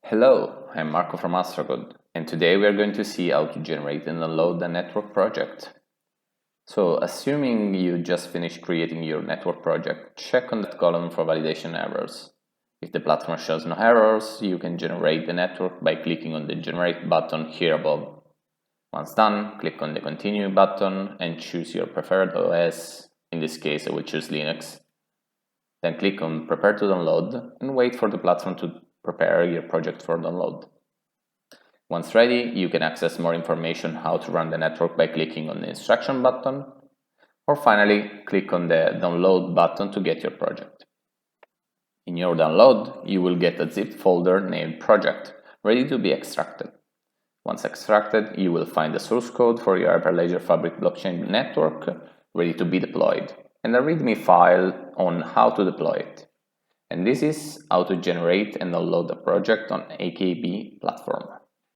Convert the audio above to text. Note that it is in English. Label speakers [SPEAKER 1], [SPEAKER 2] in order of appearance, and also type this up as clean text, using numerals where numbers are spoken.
[SPEAKER 1] Hello, I'm Marco from Astrocode, and today we are going to see how to generate and download a network project. So, assuming you just finished creating your network project, check on that column for validation errors. If the platform shows no errors, you can generate the network by clicking on the Generate button here above. Once done, click on the Continue button and choose your preferred OS. In this case, I will choose Linux. Then click on Prepare to download and wait for the platform to prepare your project for download. Once ready, you can access more information how to run the network by clicking on the Instruction button, or finally, click on the Download button to get your project. In your download, you will get a zip folder named Project, ready to be extracted. Once extracted, you will find the source code for your Hyperledger Fabric blockchain network ready to be deployed, and a README file on how to deploy it. And this is how to generate and download a project on AKB platform.